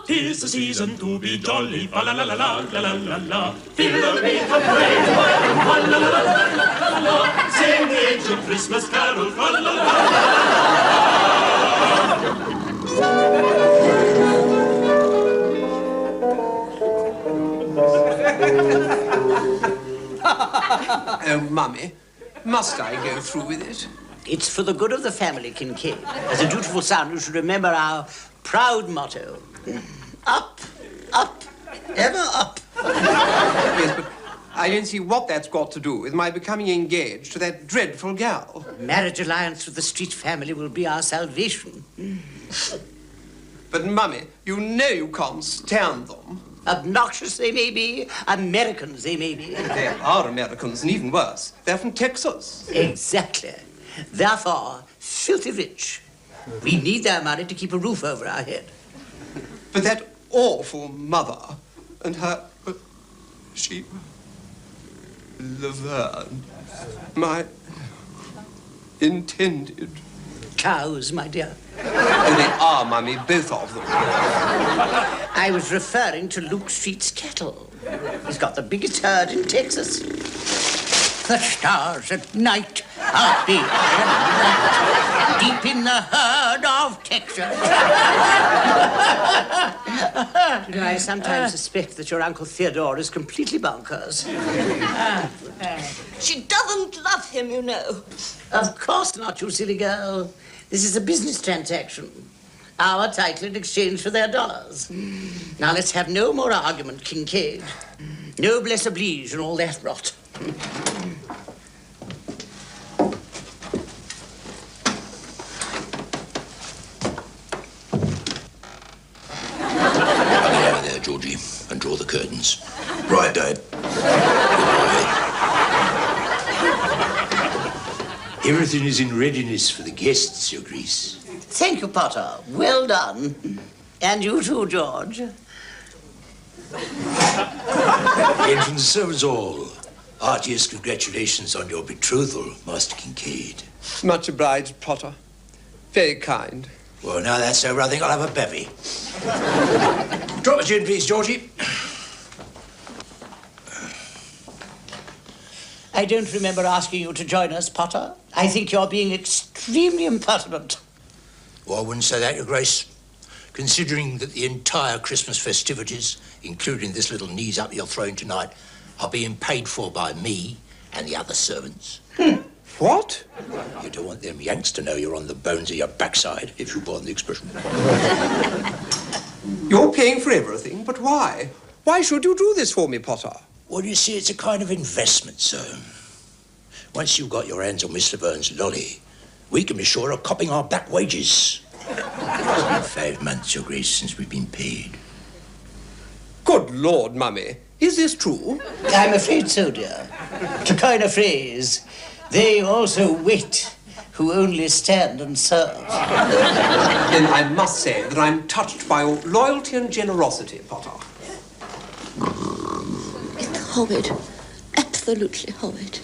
Tis the season to be jolly, fa la la la la la la la la. Feel the beat of praise, fa la la la la la la. Sing the ancient Christmas carol, fa la la la la. Oh, Mummy, must I go through with it? It's for the good of the family, Kincaid. As a dutiful son, you should remember our proud motto. Up, up, ever up. Yes, but I don't see what that's got to do with my becoming engaged to that dreadful gal. Marriage alliance with the Street family will be our salvation. But, Mummy, you know you can't stand them. Obnoxious they may be, Americans they may be. They are Americans, and even worse, they're from Texas. Exactly. Therefore, filthy rich. We need their money to keep a roof over our head. But that awful mother and her... she... Laverne. My... intended... Cows, my dear. Oh, they are, Mummy, both of them. I was referring to Luke Street's cattle. He's got the biggest herd in Texas. The stars at night are big and bright, deep in the herd of Texas. I sometimes suspect that your Uncle Theodore is completely bonkers. She doesn't love him, you know. Of course not, you silly girl. This is a business transaction. Our title in exchange for their dollars. Now, let's have no more argument, Kincaid. Noblesse oblige and all that rot. There, Georgie, and draw the curtains. Right, Dad. Everything is in readiness for the guests, Your Grace. Thank you, Potter. Well done. And you too, George. Entrance servants all. Heartiest congratulations on your betrothal, Master Kincaid. Much obliged, Potter. Very kind. Well, now that's over, I think I'll have a bevy. Drop a gin, please, Georgie. I don't remember asking you to join us, Potter. I think you're being extremely impertinent. Well, I wouldn't say that, Your Grace. Considering that the entire Christmas festivities, including this little knees up you're throwing tonight, are being paid for by me and the other servants. What? You don't want them Yanks to know you're on the bones of your backside, if you pardon the expression. You're paying for everything, but why? Why should you do this for me, Potter? Well, you see, it's a kind of investment, sir. Once you've got your hands on Miss Laverne's lolly, we can be sure of copping our back wages. 5 months, Your Grace, since we've been paid. Good Lord, Mummy. Is this true? I'm afraid so, dear. To coin a phrase, they also wait who only stand and serve. Then I must say that I'm touched by your loyalty and generosity, Potter. It's horrid. Absolutely horrid.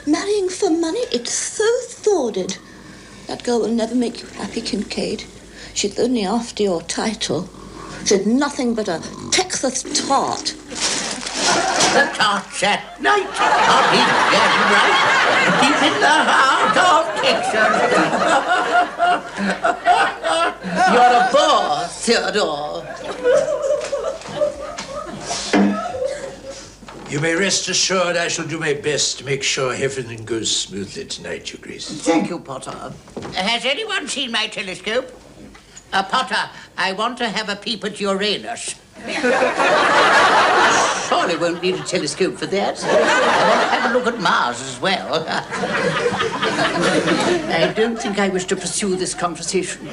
Marrying for money, it's so sordid. That girl will never make you happy, Kincaid. She's only after your title. She's nothing but a Texas tart. The tarts at night are big and bright, deep in the heart of Texas. You're a bore, Theodore. You may rest assured I shall do my best to make sure everything goes smoothly tonight, Your Grace. Thank you, Potter. Has anyone seen my telescope? Potter, I want to have a peep at Uranus. Surely won't need a telescope for that. I want to have a look at Mars as well. I don't think I wish to pursue this conversation.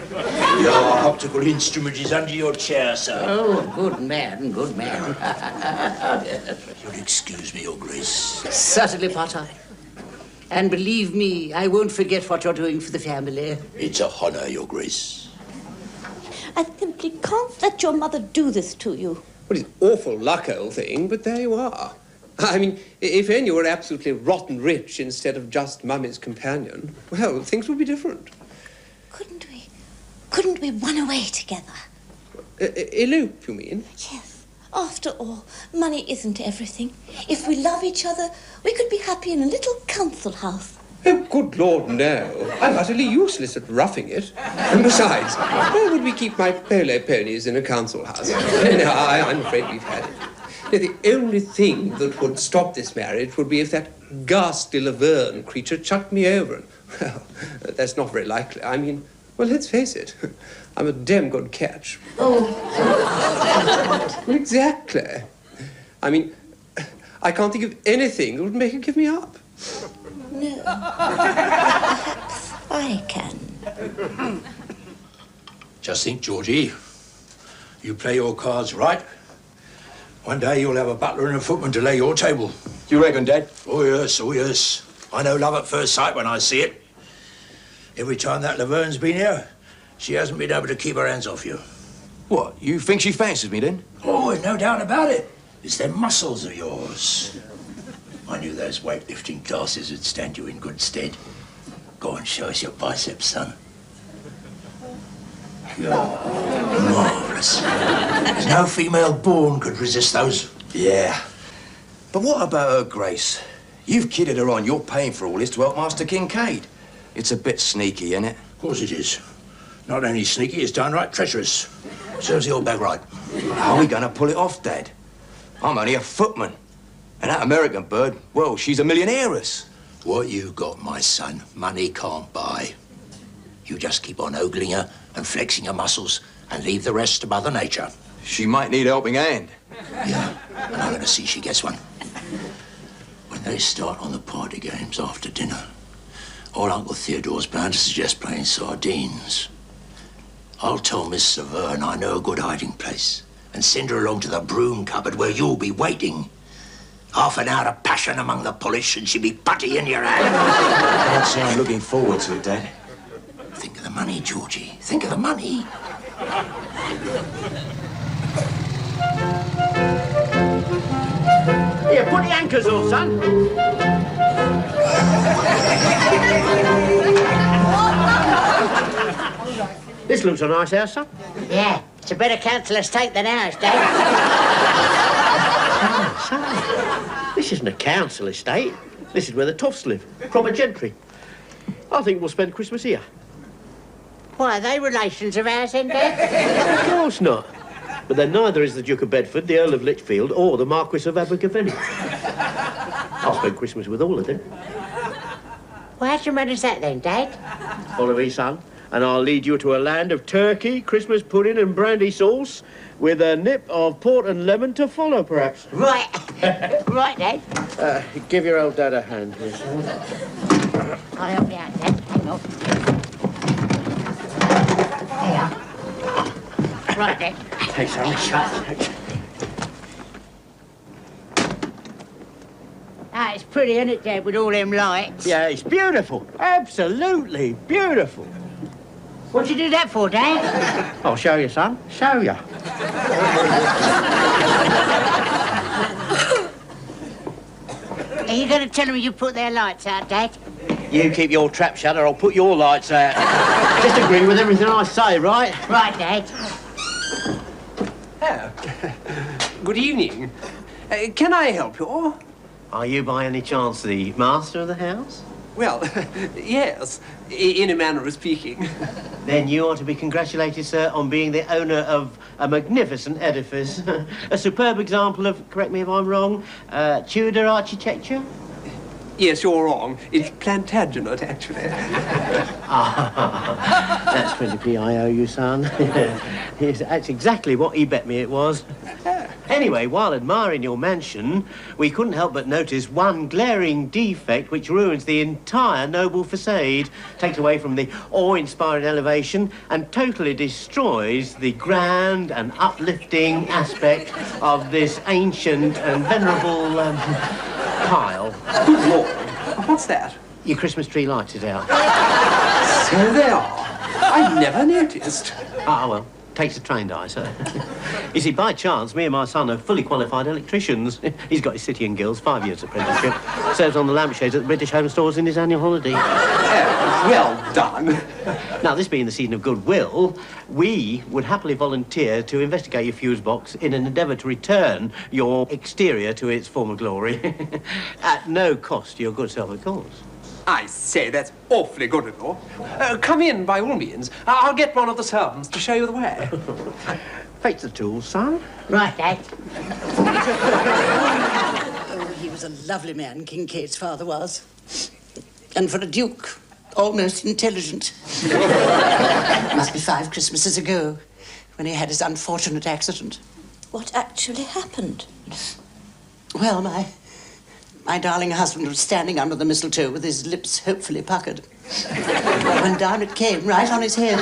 Your optical instrument is under your chair, sir. Oh, good man, good man. You'll excuse me, Your Grace. Certainly, Potter. And believe me, I won't forget what you're doing for the family. It's a honour, Your Grace. I simply can't let your mother do this to you. Well, it's awful luck, old thing, but there you are. I mean, if only you were absolutely rotten rich instead of just Mummy's companion, well, things would be different. Couldn't we run away together? Elope, you mean? Yes. After all, money isn't everything. If we love each other, we could be happy in a little council house. Oh, good Lord, no. I'm utterly useless at roughing it. And besides, where would we keep my polo ponies in a council house? No, I'm afraid we've had it. Now, the only thing that would stop this marriage would be if that ghastly Laverne creature chucked me over. Well, that's not very likely. I mean, well, let's face it. I'm a damn good catch. Oh. Well, exactly. I mean, I can't think of anything that would make her give me up. No. Perhaps I can. Just think, Georgie, you play your cards right. One day you'll have a butler and a footman to lay your table. Do you reckon, Dad? Oh, yes, oh, yes. I know love at first sight when I see it. Every time that Laverne's been here, she hasn't been able to keep her hands off you. What, you think she fancies me then? Oh, no doubt about it. It's them muscles of yours. I knew those weightlifting classes would stand you in good stead. Go and show us your biceps, son. You're marvellous. There's no female born could resist those. Yeah. But what about her Grace? You've kidded her on. You're paying for all this to help Master Kincaid. It's a bit sneaky, isn't it? Of course it is. Not only sneaky, it's downright treacherous. Serves the old bag right. How are we going to pull it off, Dad? I'm only a footman. And that American bird, well, she's a millionairess. What you got, my son, money can't buy. You just keep on ogling her and flexing her muscles and leave the rest to Mother Nature. She might need a helping hand. Yeah, and I'm going to see she gets one. When they start on the party games after dinner, old Uncle Theodore's bound to suggest playing sardines. I'll tell Miss Severn I know a good hiding place and send her along to the broom cupboard where you'll be waiting. Half an hour of passion among the polish and she'll be putty in your hand. I can't say I'm looking forward to it, Dad. Think of the money, Georgie. Think of the money. Here, put the anchors on, son. This looks a nice house, son. Yeah, it's a better council estate than ours, Dad. Oh, son, this isn't a council estate. This is where the toffs live, proper gentry. I think we'll spend Christmas here. Why, are they relations of ours, then, Dad? Of course not. But then neither is the Duke of Bedford, the Earl of Lichfield, or the Marquis of Abergavenny. I'll spend Christmas with all of them. Well, how'd you manage that, then, Dad? Follow me, son, and I'll lead you to a land of turkey, Christmas pudding and brandy sauce, with a nip of port and lemon to follow, perhaps. Right. Right, Dad. Give your old dad a hand, please. I'll help you out, Dad. Hang on. There you are. Right, Dad. Thanks, son. Right. Ah, it's pretty, isn't it, Dad, with all them lights? Yeah, it's beautiful. Absolutely beautiful. What'd you do that for, Dad? I'll show you, son. Show you. Are you going to tell them you put their lights out, Dad? You keep your trap shut or I'll put your lights out. Just agree with everything I say, right? Right, Dad. Oh. Good evening. Can I help you? Are you by any chance the master of the house? Well, yes, in a manner of speaking. Then you ought to be congratulated, sir, on being the owner of a magnificent edifice. A superb example of, correct me if I'm wrong, Tudor architecture? Yes, you're wrong. It's Plantagenet, actually. That's 20p I owe you, son. Yes, that's exactly what he bet me it was. Anyway, while admiring your mansion, we couldn't help but notice one glaring defect which ruins the entire noble facade, takes away from the awe-inspiring elevation and totally destroys the grand and uplifting aspect of this ancient and venerable pile. Good Lord. What's that? Your Christmas tree lights is out. So they are. I never noticed. Ah, well. Takes a trained eye, sir. You see, by chance, me and my son are fully qualified electricians. He's got his City and Guilds, 5 years apprenticeship. Serves on the lampshades at the British Home Stores in his annual holiday. Well done. Now, this being the season of goodwill, we would happily volunteer to investigate your fuse box in an endeavour to return your exterior to its former glory. At no cost to your good self, of course. I say, that's awfully good of you. Come in, by all means. I'll get one of the servants to show you the way. Fetch the tools, son. Right, Dad. Oh, he was a lovely man, Kincaid's father was. And for a duke, almost intelligent. Must be 5 Christmases ago, when he had his unfortunate accident. What actually happened? Well, my darling husband was standing under the mistletoe with his lips hopefully puckered. When down it came, right on his head,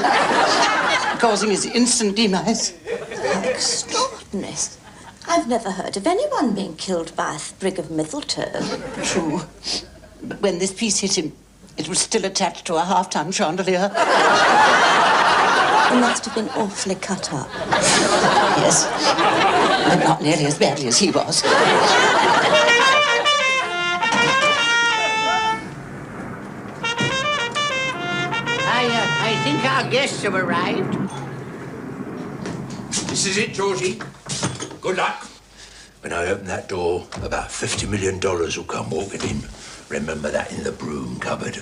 causing his instant demise. How extraordinary. I've never heard of anyone being killed by a sprig of mistletoe. True. But when this piece hit him, it was still attached to a half-ton chandelier. He must have been awfully cut up. Yes. But not nearly as badly as he was. I think our guests have arrived. This is it, Georgie. Good luck. When I open that door, about $50 million will come walking in. Remember that in the broom cupboard.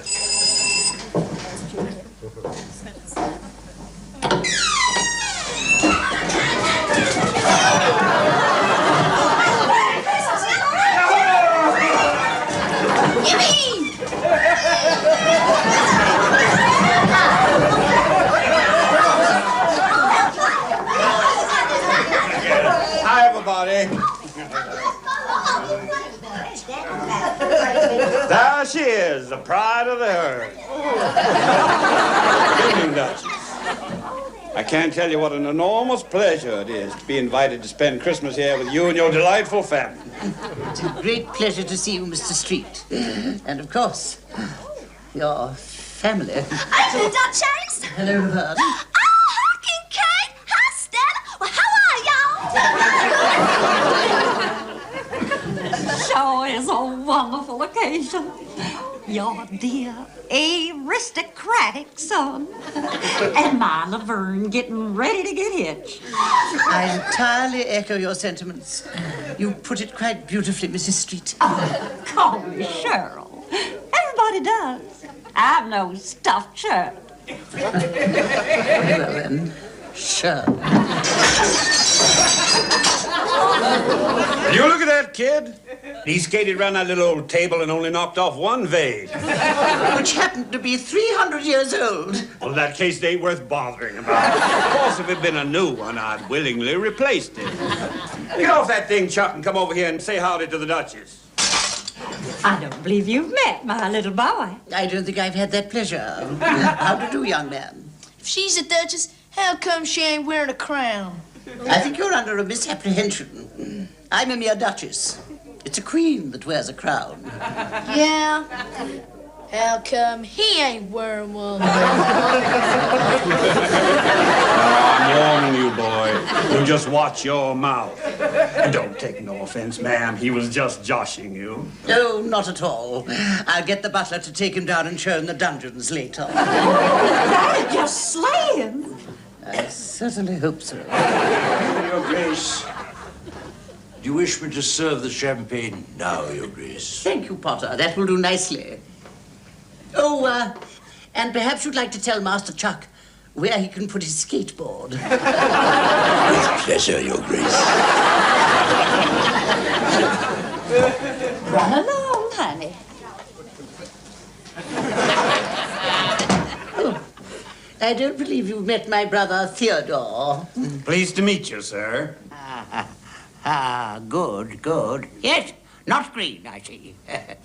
There she is, the pride of the herd. Good evening, Duchess. I can't tell you what an enormous pleasure it is to be invited to spend Christmas here with you and your delightful family. It's a great pleasure to see you, Mr. Street. And, of course, your family. Hello, Duchess. Hello, Laverne. Oh, hi, Kincaid. Hi, Stella. Well, how are y'all? Sure is a wonderful occasion. Your dear aristocratic son and my Laverne getting ready to get hitched. I entirely echo your sentiments. You put it quite beautifully, Mrs. Street. Oh, call me Cheryl. Everybody does. I'm no stuffed shirt. Well, then, sure. You look at that kid. He skated around that little old table and only knocked off one vase. Which happened to be 300 years old. Well, in that case, it ain't worth bothering about. Of course, if it'd been a new one, I'd willingly replaced it. Get off that thing, Chuck, and come over here and say howdy to the Duchess. I don't believe you've met my little boy. I don't think I've had that pleasure. How do you do, young man? If she's a duchess, how come she ain't wearing a crown? I think you're under a misapprehension. I'm a mere duchess. It's a queen that wears a crown. Yeah? How come he ain't wearing one? I'm warning you, boy. You just watch your mouth. And don't take no offense, ma'am. He was just joshing you. No, not at all. I'll get the butler to take him down and show him the dungeons later. Daddy just slaying. I certainly hope so. Your Grace, do you wish me to serve the champagne now, Your Grace? Thank you, Potter. That will do nicely. Oh, and perhaps you'd like to tell Master Chuck where he can put his skateboard. With pleasure, Your Grace. Run along, honey. Oh, I don't believe you've met my brother Theodore. Pleased to meet you, sir. Ah, good, good. Yes, not green, I see.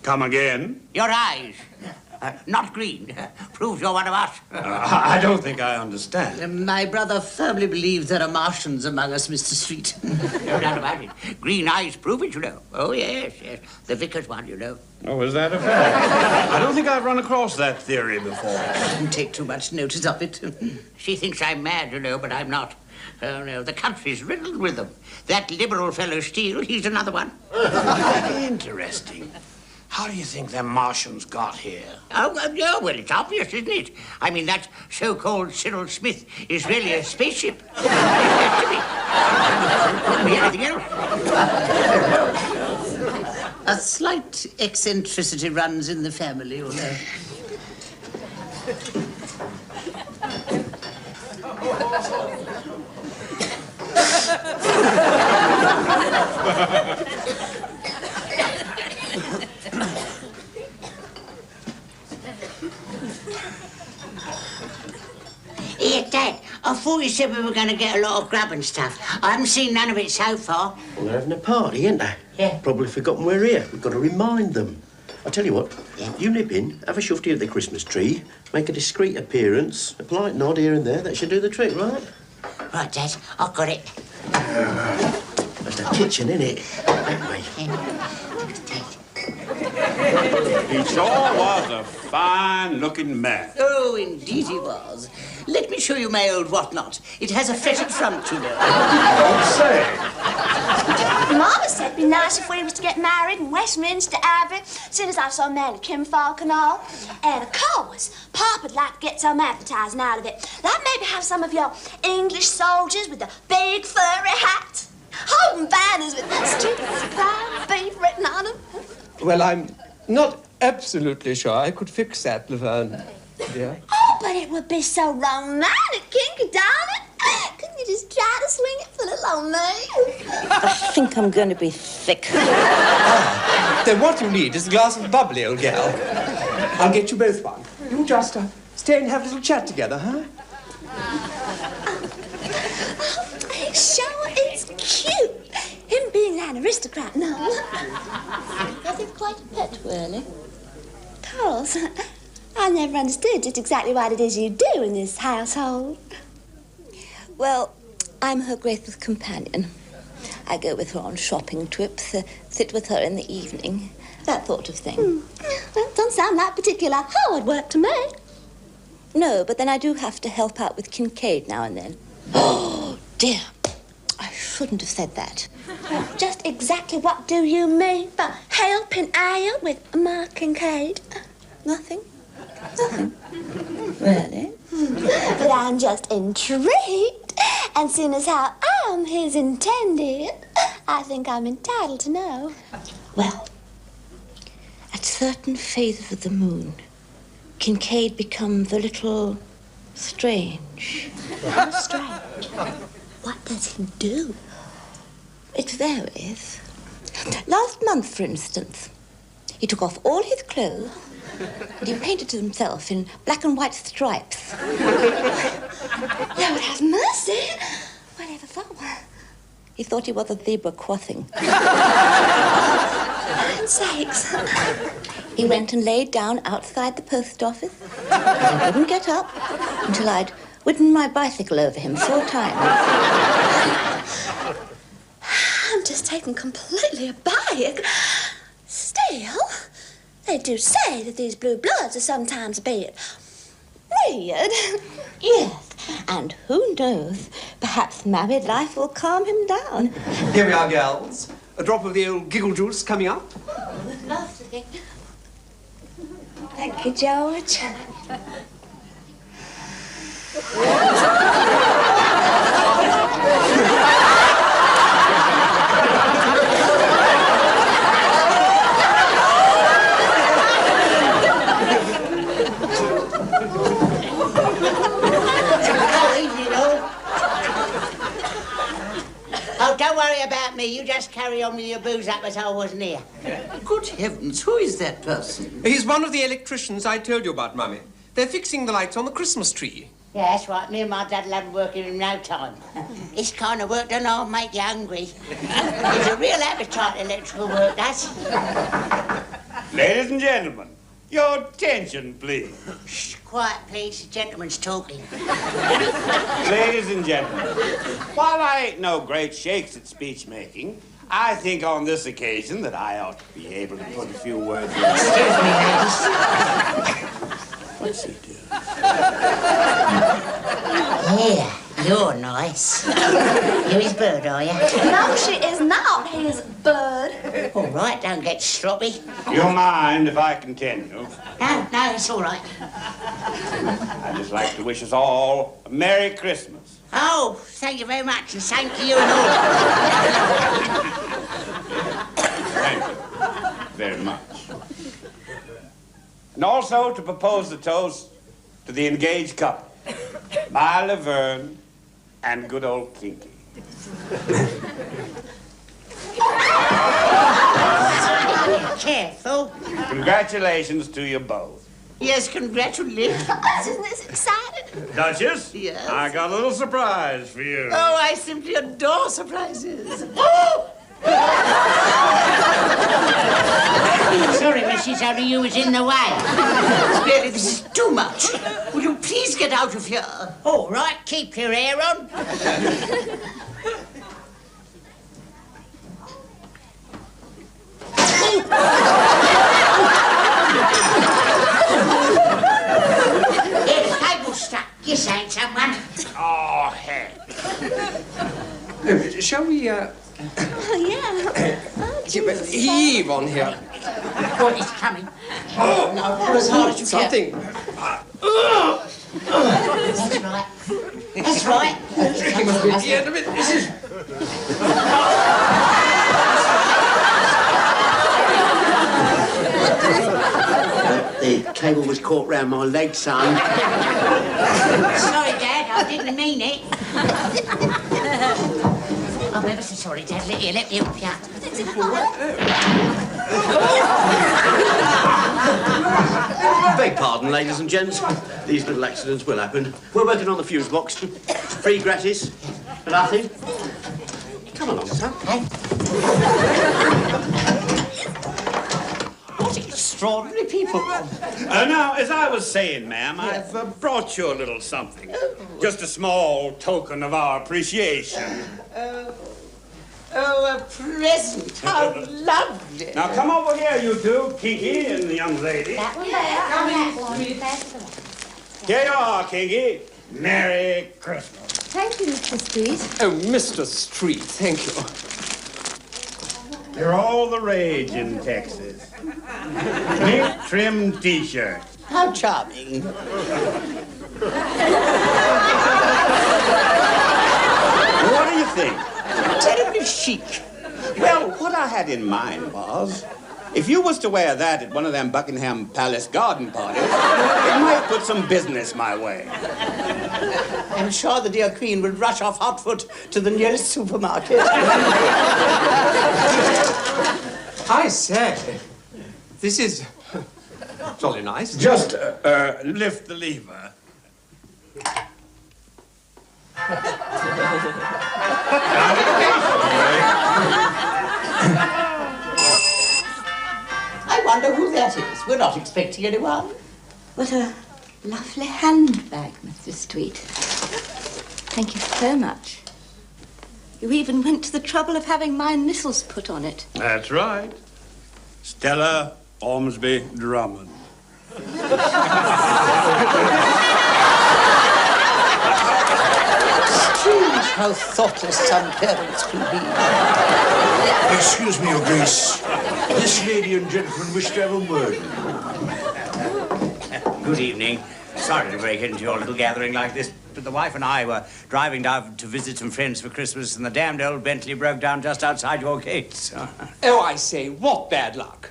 Come again? Your eyes. Not green. Proves you're one of us. I don't think I understand. My brother firmly believes there are Martians among us, Mr. Street. No doubt about it. Green eyes prove it, you know. Oh, yes, yes. The vicar's one, you know. Oh, is that a fact? I don't think I've run across that theory before. Don't take too much notice of it. She thinks I'm mad, you know, but I'm not. Oh, no, the country's riddled with them. That liberal fellow Steele, he's another one. Interesting. How do you think them Martians got here? Oh, well, it's obvious, isn't it? I mean, that so-called Cyril Smith is really a spaceship. Couldn't be anything else. A slight eccentricity runs in the family, you know. Here, Dad, I thought you said we were going to get a lot of grub and stuff. I haven't seen none of it so far. Well, they're having a party, ain't they? Yeah. Probably forgotten we're here. We've got to remind them. I'll tell you what, you nip in, have a shufty at the Christmas tree, make a discreet appearance, a polite nod here and there, that should do the trick, right? Right, Dad, I've got it. That's the kitchen, innit? Anyway. He sure was a fine-looking man. Oh, indeed he was. Let me show you my old whatnot. It has a fettered front, you know. Don't say. Mama said it'd be nice if we was to get married in Westminster Abbey, soon as I saw Manny Kinfolk and all. And of course, Papa'd like to get some advertising out of it. Like maybe have some of your English soldiers with the big furry hats, holding banners with streets of prime beef written on them. Well, I'm not absolutely sure I could fix that, Laverne, dear. Oh, but it would be so romantic, kinky, darling. Couldn't you just try to swing it for little old me? I think I'm going to be thick. Then what you need is a glass of bubbly, old gal. I'll get you both one. You just stay and have a little chat together, huh? It sure is cute. Him being an aristocrat, no. Is it quite a pet, really? Charles, I never understood just exactly what it is you do in this household. Well, I'm her greatest companion. I go with her on shopping trips, sit with her in the evening, that sort of thing. Well, don't sound like particular hard work to me. No, but then I do have to help out with Kincaid now and then. Oh, dear. I shouldn't have said that. Just exactly what do you mean by helping out with Ma Kincaid? Nothing. Nothing. Really? But I'm just intrigued. And seeing as how I'm his intended, I think I'm entitled to know. Well, at certain phases of the moon, Kincaid becomes a little strange. How strange? What does he do? It varies. Last month, for instance, he took off all his clothes and he painted himself in black and white stripes. Lord have mercy. Whatever for? He thought he was a zebra crossing. Heaven's sakes. He went and laid down outside the post office and wouldn't get up until I'd ridden my bicycle over him 4 times. I'm just taken completely aback. Still, they do say that these blue bloods are sometimes a bit weird. Yes, and who knows, perhaps married life will calm him down. Here we are, gals. A drop of the old giggle juice coming up. Lovely. Thank you, George. Oh, don't worry about me. You just carry on with your booze up as I wasn't here. Good heavens, who is that person? He's one of the electricians I told you about, Mummy. They're fixing the lights on the Christmas tree. Yeah, that's right. Me and my dad will have him working in no time. This kind of work don't all make you hungry. It's a real appetite, electrical work, does. Ladies and gentlemen, your attention, please. Shh, quiet, please. The gentleman's talking. Ladies and gentlemen, while I ain't no great shakes at speech making, I think on this occasion that I ought to be able to put a few words in. Excuse me, ladies. What's he doing? Yeah, you're nice. You're his bird, are you? No, she is not his bird. All right, don't get sloppy. You mind if I continue? No, it's all right. I'd just like to wish us all a Merry Christmas. Oh, thank you very much, and same to you and all. Thank you very much. And also to propose the toast to the engaged couple, my Laverne and good old Kinky. Careful. Congratulations to you both. Yes, congratulations. Isn't this exciting? Duchess? Yes? I got a little surprise for you. Oh, I simply adore surprises. Sorry, Mrs. Only you was in the way. Really, this is too much. Will you please get out of here? All right, keep your hair on. Yes, cable stuck. You saying someone? Oh, heck. Shall we, Oh, yeah. heave on here? What is coming? Oh, no, pull as hard as you Something. That's right. That's right. He must be at the end of it. This is... The cable was caught round my leg, son. Sorry, Dad, I didn't mean it. I'm ever so sorry, Dad. Let me help you. Beg pardon, ladies and gents. These little accidents will happen. We're working on the fuse box. Free gratis. Nothing. Come along, son. What extraordinary people. Now, as I was saying, ma'am, I've brought you a little something. Just a small token of our appreciation. Oh, a present. How lovely. Now, come over here, you two, Kinky and the young lady. That one there. Here you are, Kinky. Merry Christmas. Thank you, Mr. Street. Oh, Mr. Street, thank you. They're all the rage in Texas. Neat, trim T-shirt. How charming. What do you think? Terribly chic. Well, what I had in mind was, if you was to wear that at one of them Buckingham Palace garden parties, it might put some business my way. I'm sure the dear Queen would rush off hot foot to the nearest supermarket. I say, this is jolly nice. Just lift the lever. I wonder who that is. We're not expecting anyone. What a lovely handbag, Mr. Street. Thank you so much. You even went to the trouble of having my initials put on it. That's right. Stella Ormsby Drummond. Strange how thoughtless some parents can be. Excuse me, Your Grace. This lady and gentleman wish to have a word. Good evening. Sorry to break into your little gathering like this, but the wife and I were driving down to visit some friends for Christmas, and the damned old Bentley broke down just outside your gates. Oh, I say, what bad luck.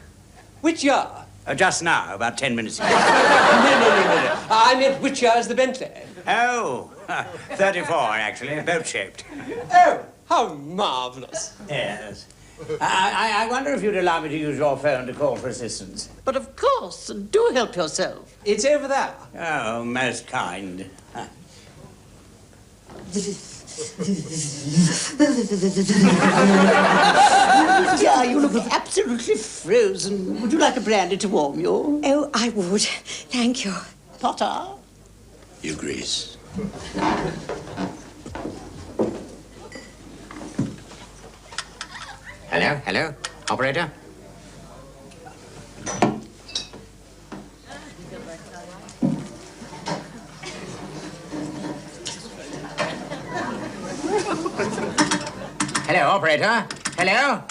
Which year? Just now, about 10 minutes ago. No. I meant which year is the Bentley? Oh, 34, actually, boat-shaped. Oh, how marvellous. Yes. I wonder if you'd allow me to use your phone to call for assistance. But of course, do help yourself. It's over there. Oh, most kind. Dear, you look absolutely frozen. Would you like a brandy to warm you? Oh, I would. Thank you. Potter? You, Grace. Hello? Operator? Hello, operator? Hello?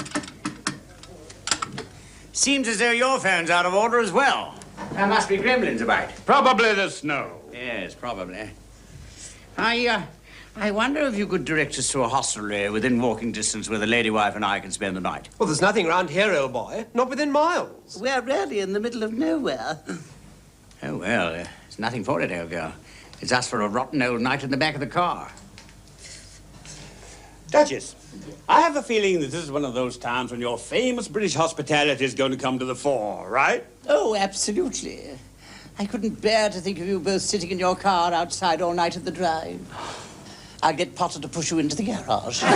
Seems as though your phone's out of order as well. There must be gremlins about. Probably the snow. Yes, probably. I wonder if you could direct us to a hostelry within walking distance where the lady wife and I can spend the night. Well, there's nothing round here, old boy. Not within miles. We're really in the middle of nowhere. Oh, well, there's nothing for it, old girl. It's us for a rotten old night in the back of the car. Duchess, I have a feeling that this is one of those times when your famous British hospitality is going to come to the fore, right? Oh, absolutely. I couldn't bear to think of you both sitting in your car outside all night at the drive. I'll get Potter to push you into the garage. Now,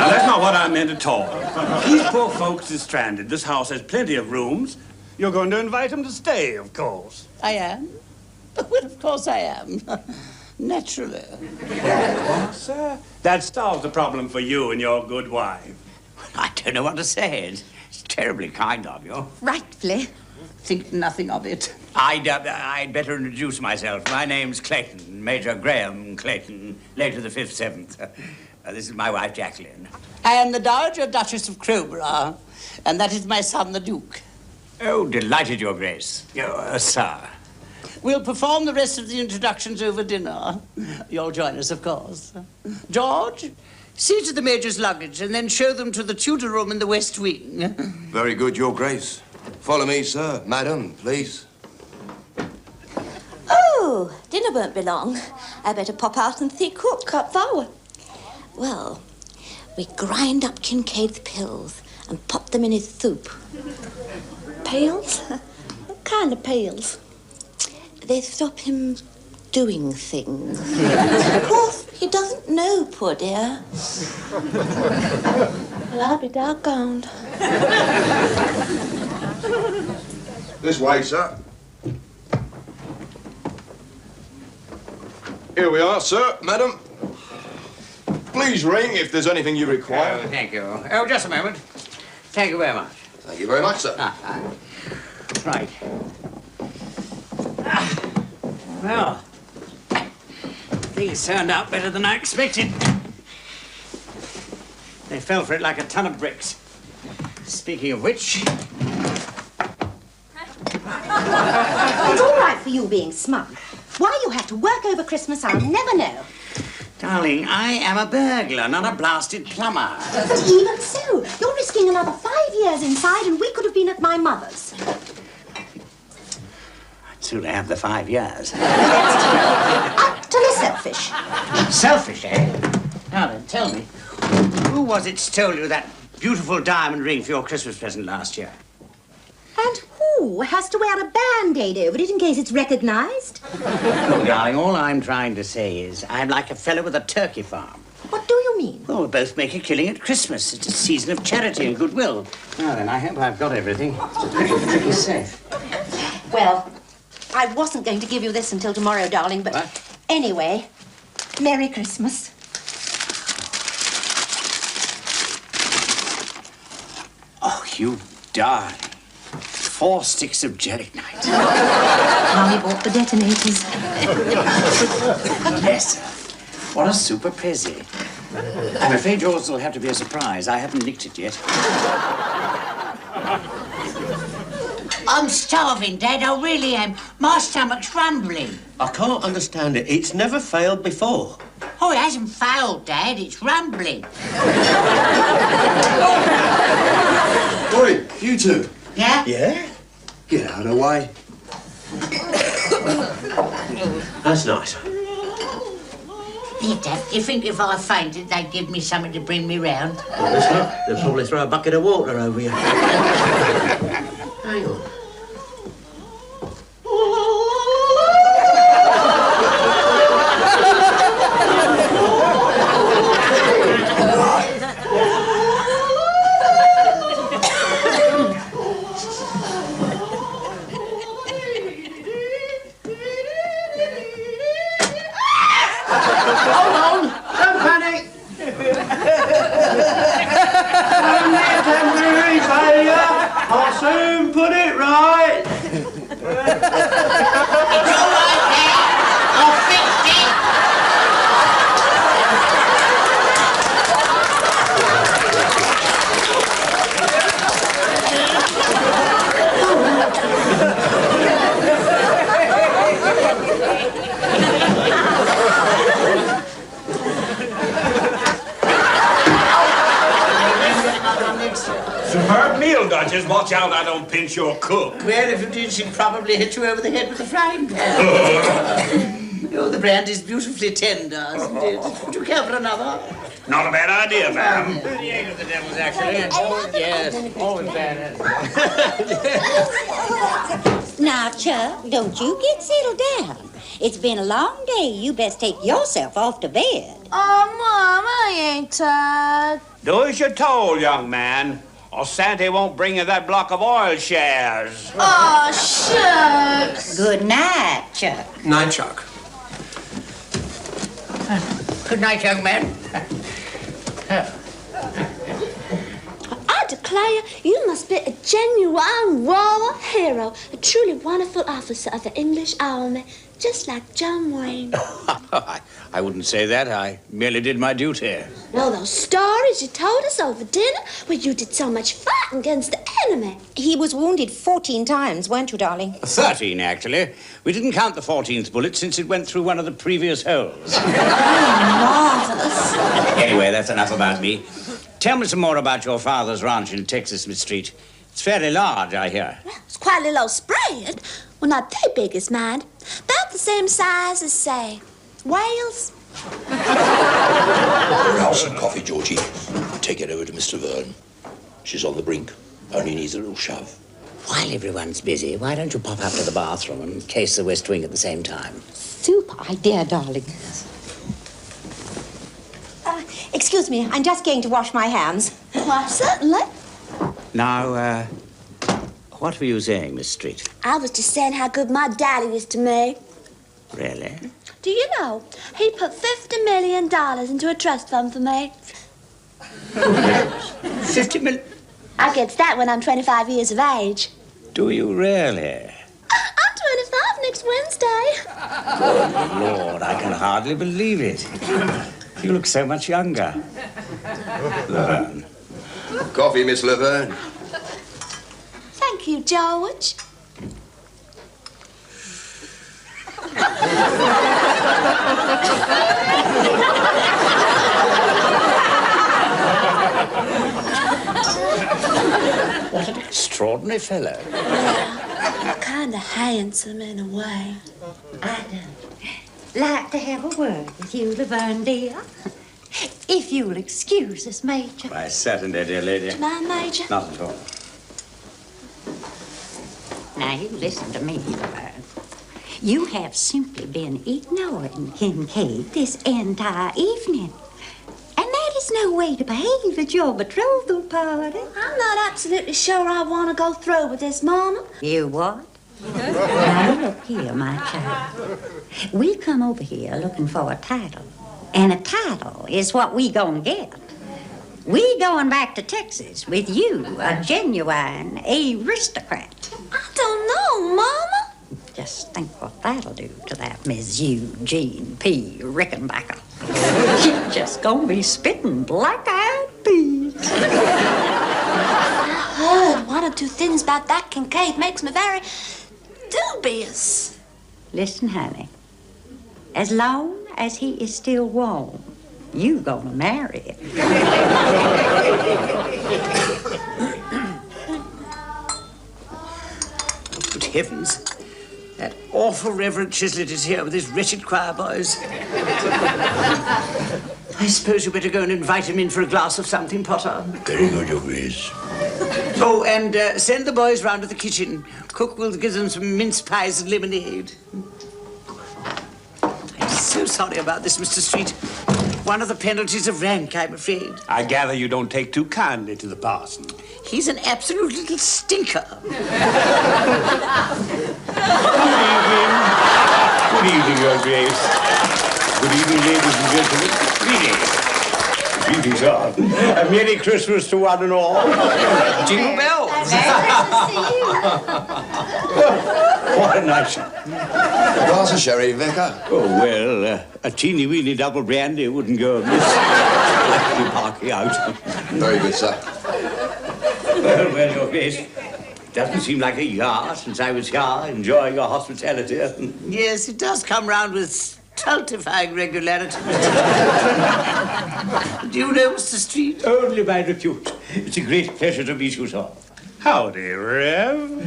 that's not what I meant at all. These poor folks are stranded. This house has plenty of rooms. You're going to invite them to stay, of course. I am? Well, of course I am. Naturally. Sir, that solves the problem for you and your good wife. I don't know what to say. It's terribly kind of you. Rightfully. Think nothing of it. I'd better introduce myself. My name's Clayton, Major Graham Clayton, late of the 5th, 7th. This is my wife, Jacqueline. I am the Dowager Duchess of Crowborough, and that is my son, the Duke. Oh, delighted, Your Grace. Sir. We'll perform the rest of the introductions over dinner. You'll join us, of course. George, see to the Major's luggage and then show them to the tutor room in the West Wing. Very good, Your Grace. Follow me, sir. Madam, please. Oh, dinner won't be long. I better pop out and see cook up forward. Well, we grind up Kincaid's pills and pop them in his soup. Pills? What kind of pills? They stop him doing things. Of course, he doesn't know, poor dear. Well, I'll be doggoned. This way, sir. Here we are, sir. Madam. Please ring if there's anything you require. Oh, thank you. Oh, just a moment. Thank you very much. Thank you very much, sir. Right. Well, things turned out better than I expected. They fell for it like a ton of bricks. Speaking of which... It's all right for you being smug. Why you have to work over Christmas, I'll never know. Darling, I am a burglar, not a blasted plumber. But even so, you're risking another 5 years inside, and we could have been at my mother's. I'd sooner have the 5 years. Utterly selfish. Selfish, eh? Now then, tell me, who was it stole you that beautiful diamond ring for your Christmas present last year? And who has to wear a Band-Aid over it in case it's recognized? Oh, darling, all I'm trying to say is I'm like a fellow with a turkey farm. What do you mean? Well, we both make a killing at Christmas. It's a season of charity and goodwill. Now then, I hope I've got everything. Pretty safe. Well, I wasn't going to give you this until tomorrow, darling, but What? Anyway, Merry Christmas. Oh, you darling. 4 sticks of gelignite. Mommy bought the detonators. Yes, sir. What a super prezzy. I'm afraid yours will have to be a surprise. I haven't nicked it yet. I'm starving, Dad. I really am. My stomach's rumbling. I can't understand it. It's never failed before. Oh, it hasn't failed, Dad. It's rumbling. Oi, you two. Yeah? Yeah? Get out of the way. That's nice. Here, Dad, do you think if I fainted, they'd give me something to bring me round? Well, that's not. They'll probably throw a bucket of water over you. Hang on. Superb meal, Duchess. Watch out I don't pinch your cook. Well, if you did, she'd probably hit you over the head with a frying pan. Oh, the brandy's beautifully tender, isn't it? Would you care for another? Not a bad idea, ma'am. 38 of the devils, actually. Yes, always bad. Now, Chuck, don't you get settled down. It's been a long day. You best take yourself off to bed. Oh, Mom, I ain't tired. Do as you're told, young man, or Santa won't bring you that block of oil shares. Oh, shucks. Good night, Chuck. Night, Chuck. Good night, young man. I declare you must be a genuine war hero, a truly wonderful officer of the English army, just like John Wayne. I wouldn't say that. I merely did my duty. Well, those stories you told us over dinner, where you did so much fighting against the enemy. He was wounded 14 times, weren't you, darling? 13, actually. We didn't count the 14th bullet since it went through one of the previous holes. Marvelous. Anyway, that's enough about me. Tell me some more about your father's ranch in Texas, Miss Street. It's fairly large, I hear. Well, it's quite a little spread. Well, not that big as mine. About the same size as, say, Wales. Rouse some coffee, Georgie. Take it over to Mr. Verne. She's on the brink. Only needs a little shove. While everyone's busy, why don't you pop up to the bathroom and case the West Wing at the same time? Super idea, darling. Excuse me, I'm just going to wash my hands. Why, certainly. Now, what were you saying, Miss Street? I was just saying how good my daddy is to me. Really? Do you know, he put $50 million into a trust fund for me. 50 million? I get that when I'm 25 years of age. Do you really? I'm 25 next Wednesday. Good Lord, I can hardly believe it. You look so much younger. Laverne. Coffee, Miss Laverne. Thank you, George. What an extraordinary fellow. Yeah, kind of handsome in a way. I'd like to have a word with you, Laverne, dear. If you'll excuse us, Major. Why, certainly, dear lady. Do you mind, Major? Not at all. Now, you listen to me, Laverne. You have simply been ignoring Kincaid this entire evening. And that is no way to behave at your betrothal party. I'm not absolutely sure I want to go through with this, Mama. You what? Now, look here, my child. We come over here looking for a title. And a title is what we gonna get. We going back to Texas with you, a genuine aristocrat. I don't know, Mama. Just think what that'll do to that Miss Eugene P. Rickenbacker. She's just gonna be spitting black-eyed peas. I heard one or two things about that Kincaid makes me very dubious. Listen, honey. As long as he is still warm, you gonna marry him. Good heavens. That awful Reverend Chislett is here with his wretched choir boys. I suppose you better go and invite him in for a glass of something, Potter. Very good, Your Grace. Oh, and send the boys round to the kitchen. Cook will give them some mince pies and lemonade. I'm so sorry about this, Mr. Street. One of the penalties of rank, I'm afraid. I gather you don't take too kindly to the parson. He's an absolute little stinker. Good evening, Your Grace. Good evening, ladies and gentlemen. Greetings. Greetings, sir. A Merry Christmas to one and all. Jingle bells. What a night. A glass of sherry, Vicar. Oh, well, a teeny-weeny double brandy wouldn't go amiss. Let me park you out. Very good, sir. Well, Your Grace, it doesn't seem like a year since I was here enjoying your hospitality. Yes, it does come round with stultifying regularity. Do you know Mr. Street? Only by repute. It's a great pleasure to meet you, sir. Howdy, Rev.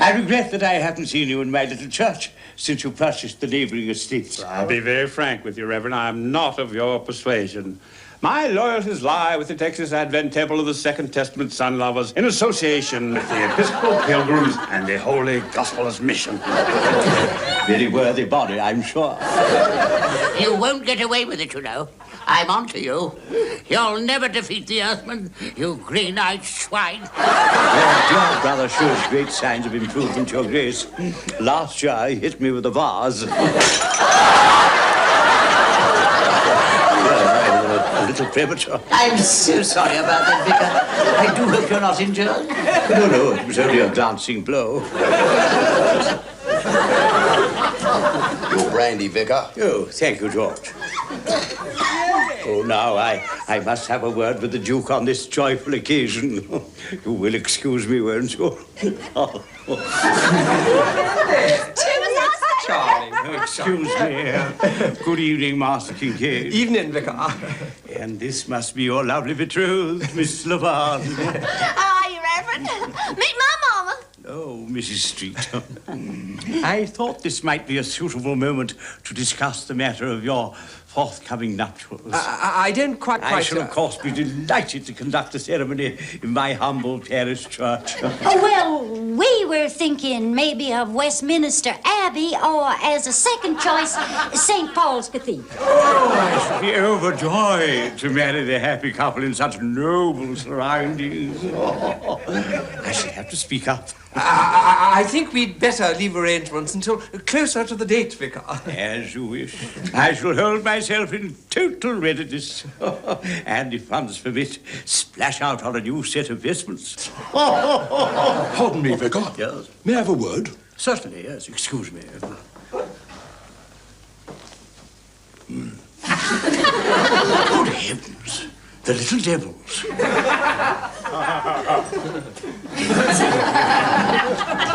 I regret that I haven't seen you in my little church since you purchased the neighboring estates. I'll be very frank with you, Reverend. I'm not of your persuasion. My loyalties lie with the Texas Advent Temple of the Second Testament Sun Lovers in association with the Episcopal Pilgrims and the Holy Gospelers Mission. Very worthy body, I'm sure. You won't get away with it, you know. I'm on to you. You'll never defeat the Earthman, you green-eyed swine. Your brother shows great signs of improvement, Your Grace. Last year, he hit me with a vase. A little premature. I'm so sorry about that, Vicar. I do hope you're not injured. No, it was only a glancing blow. Your brandy, Vicar. Oh, thank you, George. Oh, now I must have a word with the Duke on this joyful occasion. You will excuse me, won't you? Charlie. Excuse me. Good evening, Master Kincaid. Evening, Vicar. And this must be your lovely betrothed, Miss Lavard. Hi, Reverend. Meet my mama. Oh, Mrs. Street. I thought this might be a suitable moment to discuss the matter of your forthcoming nuptials. I don't quite... I shall, of course, be delighted to conduct the ceremony in my humble parish church. Oh, well, we were thinking maybe of Westminster Abbey or, as a second choice, St. Paul's Cathedral. Oh, I shall be overjoyed to marry the happy couple in such noble surroundings. Oh, I shall have to speak up. I think we'd better leave arrangements until closer to the date, Vicar. As you wish. I shall hold myself in total readiness. And if funds permit, splash out on a new set of vestments. Pardon me, Vicar. Yes? May I have a word? Certainly, yes. Excuse me. Good heavens. The little devils.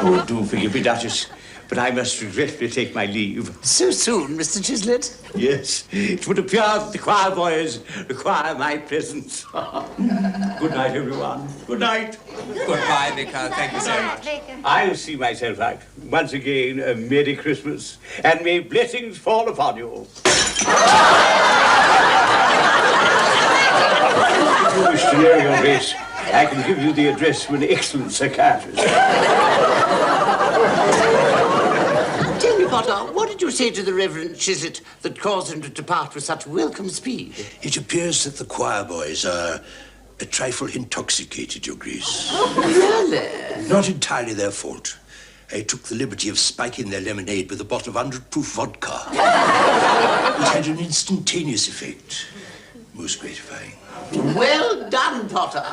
Oh, do forgive me, Duchess, but I must regretfully take my leave. So soon, Mr. Chislett? Yes, it would appear that the choir boys require my presence. Good night, everyone. Good night. Goodbye, Vicar. Thank you so much. I'll see myself out. Once again, a Merry Christmas, and may blessings fall upon you. If you wish to know, Your Grace, I can give you the address of an excellent psychiatrist. Tell me, Potter, what did you say to the Reverend Chislett that caused him to depart with such welcome speed? It appears that the choir boys are a trifle intoxicated, Your Grace. Really? Not entirely their fault. I took the liberty of spiking their lemonade with a bottle of 100-proof vodka. It had an instantaneous effect. Most gratifying. Well done, Potter.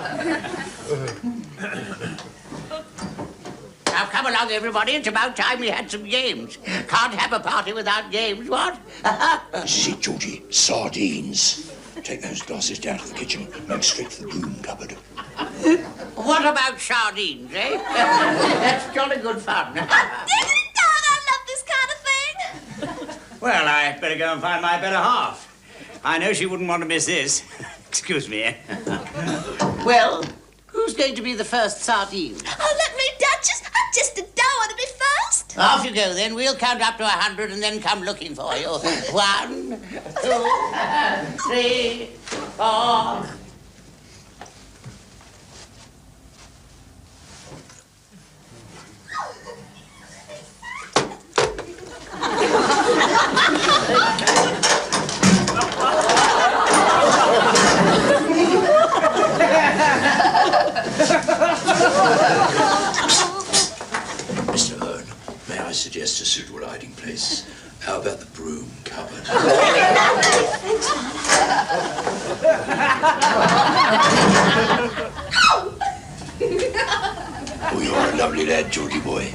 Now, come along, everybody. It's about time we had some games. Can't have a party without games, what? See, Georgie, sardines. Take those glasses down to the kitchen and go straight to the broom cupboard. What about sardines, eh? That's jolly good fun. Ding dong, I love this kind of thing. Well, I'd better go and find my better half. I know she wouldn't want to miss this. Excuse me. Well, who's going to be the first sardine? Oh, let me, Duchess. I just don't want to be first. Off you go, then. We'll count up to 100 and then come looking for you. 1, 2, 3, 4... Mr. Hearn, may I suggest a suitable hiding place? How about the broom cupboard? Oh, you're a lovely lad, Georgie boy.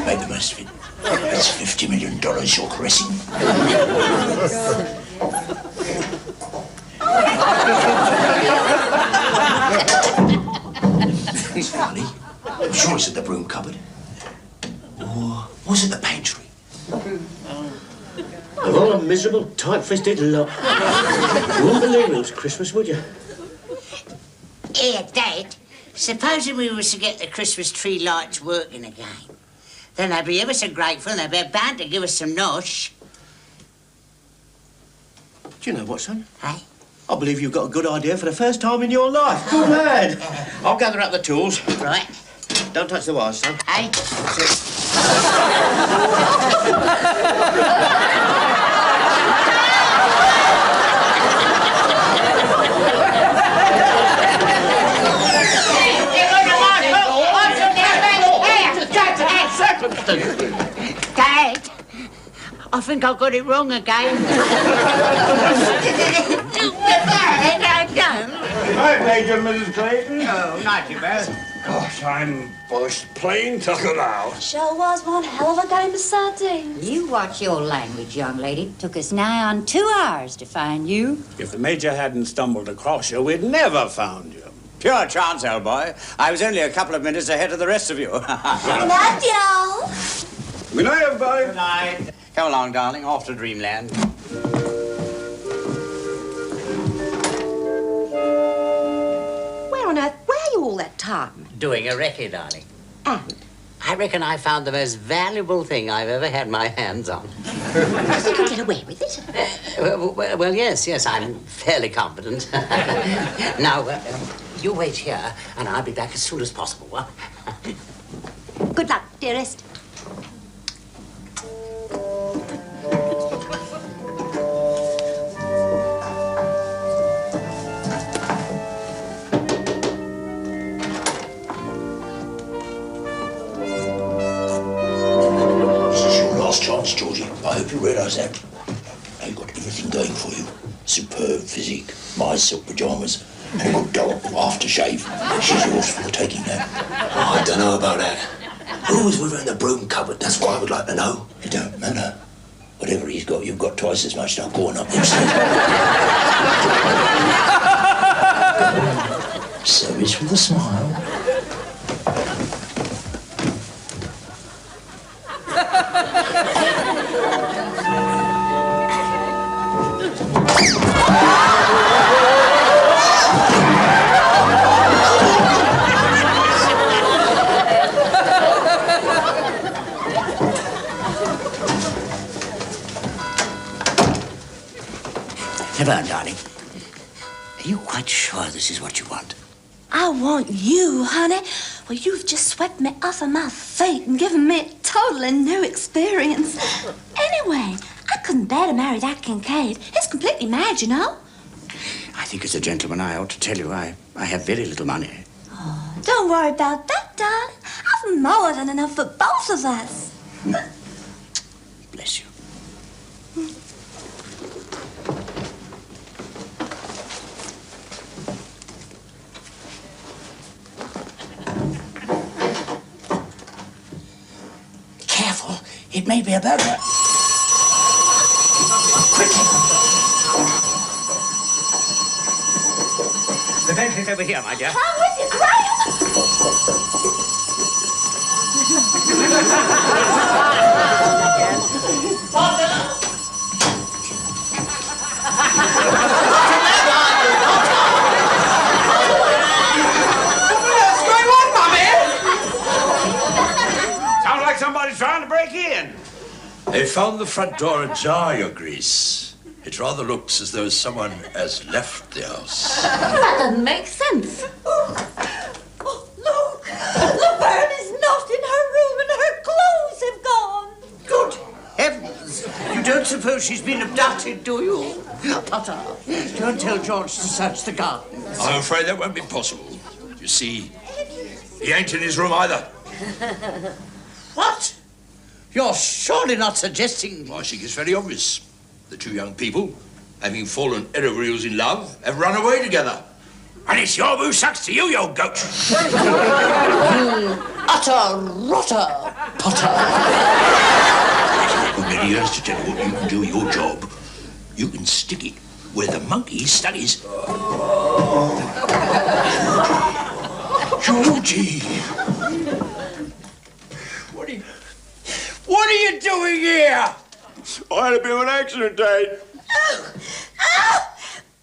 Make the most of it. That's $50 million you're caressing. It's funny. I'm sure it's at the broom cupboard. Or was it the pantry? Of all a miserable, tight-fisted lot. You wouldn't believe it was Christmas, would you? Here, Dad. Supposing we was to get the Christmas tree lights working again, then they'd be ever so grateful and they'd be bound to give us some nosh. Do you know what, son? Hey? I believe you've got a good idea for the first time in your life. Good lad. I'll gather up the tools. Right. Don't touch the wires, son. Hey? Dad, I think I got it wrong again. Hi, Major, Mrs. Clayton. Oh, not too bad. Gosh, I'm most plain tuckered out. Sure was one hell of a game of sardines. You watch your language, young lady. Took us nigh on 2 hours to find you. If the Major hadn't stumbled across you, we'd never found you. Pure chance, old boy. I was only a couple of minutes ahead of the rest of you. Good night, y'all. Good night, everybody. Good night. Come along, darling, off to dreamland. Where on earth were you all that time? Doing a recce, darling. And? I reckon I found the most valuable thing I've ever had my hands on. You can get away with it. Well, yes, I'm fairly confident. Now, you wait here, and I'll be back as soon as possible. Good luck, dearest. Chance, Georgie. I hope you realise that. Now you've got everything going for you. Superb physique, my silk pyjamas, and a good doll aftershave. She's yours for the taking now. Oh, I don't know about that. Who was with her in the broom cupboard? That's what I would like to know. It don't matter. Whatever he's got, you've got twice as much. Now go on up there. Service with a smile. Never, darling. Are you quite sure this is what you want? I want you, honey. Well, you've just swept me off of my feet and given me a totally new experience. Anyway, I couldn't bear to marry that Kincaid. He's completely mad, you know. I think as a gentleman I ought to tell you I have very little money. Oh, don't worry about that, darling. I've more than enough for both of us. Bless you. Careful, it may be a burglar. Quickly. The Bentley's over here, my dear. Come with you, Graham. Somebody's trying to break in. They found the front door ajar, Your Grace. It rather looks as though someone has left the house. That doesn't make sense. Look! Laverne is not in her room and her clothes have gone. Good heavens! You don't suppose she's been abducted, do you? Potter, don't tell George to search the garden. I'm afraid that won't be possible. You see, he ain't in his room either. What? You're surely not suggesting... I think it's very obvious. The two young people, having fallen head over heels in love, have run away together. And it's your who sucks to you, you old goat. Utter rotter, Potter. For many years to tell you what you can do your job. You can stick it where the monkey studies. Georgie! What are you doing here? I had a bit of an accident, Dad. Oh!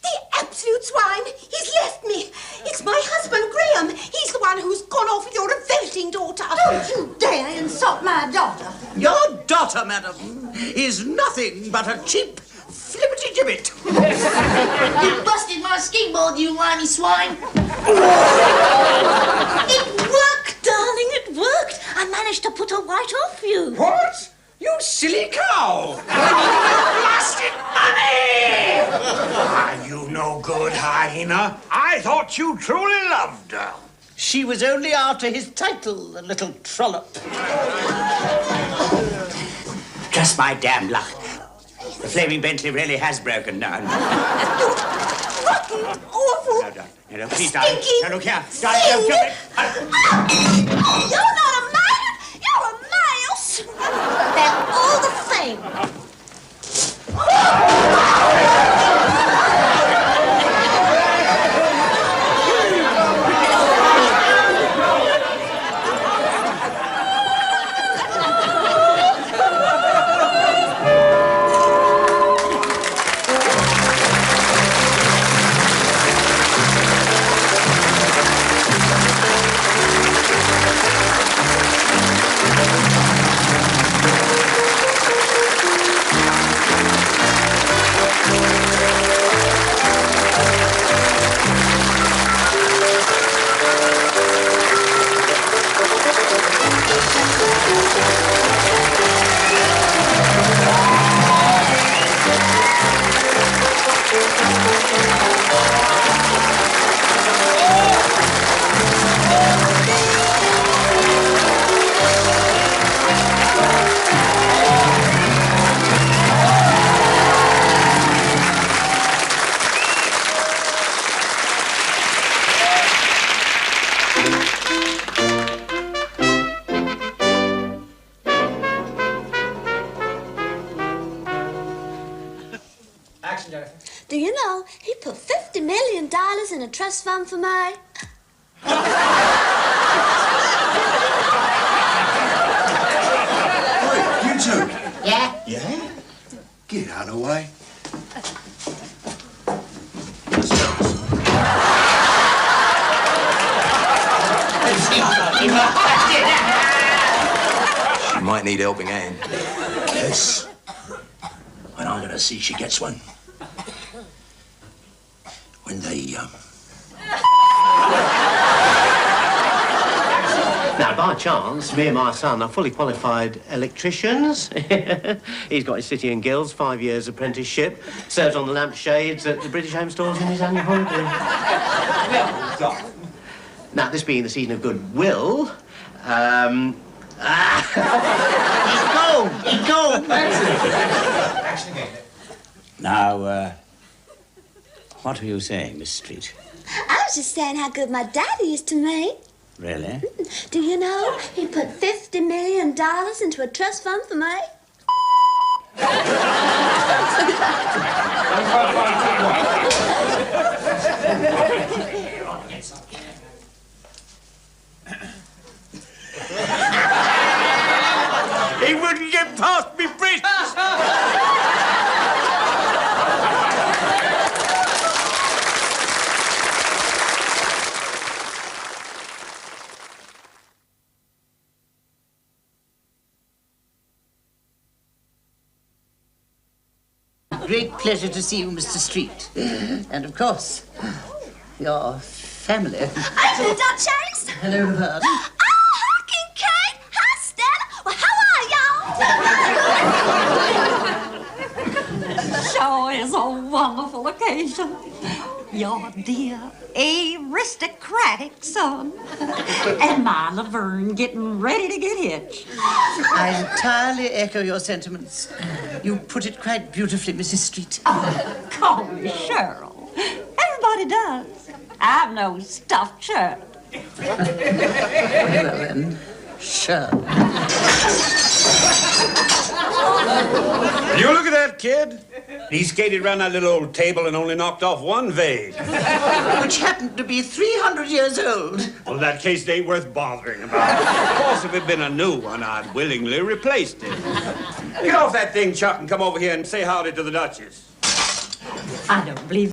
The absolute swine! He's left me! It's my husband, Graham. He's the one who's gone off with your revolting daughter. Don't you dare insult my daughter. Your daughter, madam, is nothing but a cheap flippity-gibbet. You busted my skateboard, you whiny swine. It worked, darling, it worked. I managed to put her right off you. What? You silly cow! Blasted money! Are you no good, hyena? I thought you truly loved her. She was only after his title, the little trollop. Just my damn luck. The flaming Bentley really has broken down. Rotten, awful, No, please, darling. stinky, No, look here. Darling, don't jump it. You're not a man, you're a mouse. They're all the same. Do you know, he put $50 million in a trust fund for me. Wait, you two. Yeah? Yeah? Get out of the way. She might need a helping hand. Yes. And I'm gonna see she gets one. When they, Now, by chance, me and my son are fully qualified electricians. He's got his City and Guilds, 5 years apprenticeship, serves on the lampshades at the British Home Stores in his annual holiday. Now, this being the season of goodwill, He's gone. Now, what were you saying, Miss Street? I was just saying how good my daddy is to me. Really? Do you know, he put $50 million into a trust fund for me? He wouldn't get past me, Brits! Great pleasure to see you, Mr. Street. And, of course, your family. I do, Duchess. Hello, Laverne. Oh, hi, Kincaid. Hi, Stella. Well, how are y'all? Sure is a wonderful occasion. Your dear aristocratic son and my Laverne getting ready to get hitched. I entirely echo your sentiments. You put it quite beautifully, Mrs. Street. Oh, call me Cheryl. Everybody does. I'm no stuffed shirt. Well, then, sure. You look at that kid. He skated around that little old table and only knocked off one vase. Which happened to be 300 years old. Well, that case ain't worth bothering about. Of course, if it'd been a new one, I'd willingly replaced it. Get off that thing, Chuck, and come over here and say howdy to the Duchess. I don't believe